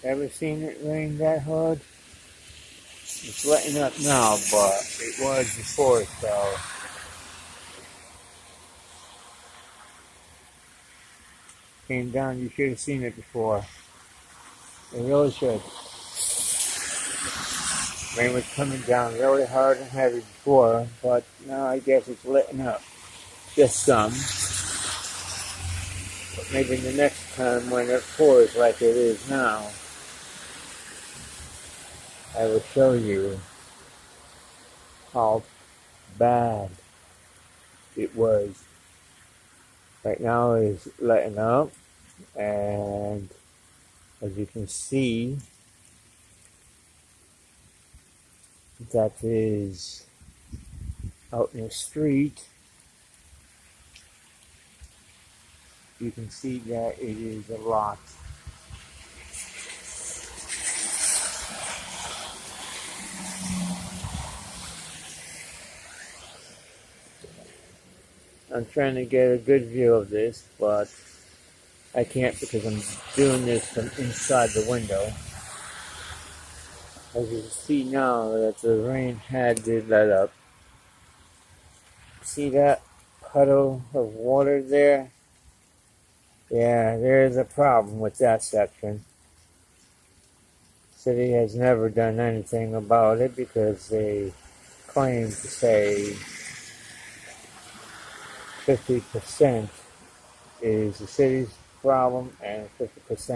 Ever seen it rain that hard? It's letting up now, but it was before, so came down. You should have seen it before. It really should. Rain was coming down really hard and heavy before, but now I guess it's letting up. Just some. But maybe the next time when it pours like it is now, I will show you how bad it was. Right now it's letting up, and as you can see, that is out in the street. You can see that it is a lot. I'm trying to get a good view of this, but I can't because I'm doing this from inside the window. As you can see now that the rain had did let up. See that puddle of water there? Yeah, there's a problem with that section. City has never done anything about it because they claim to say 50% is the city's problem and 50%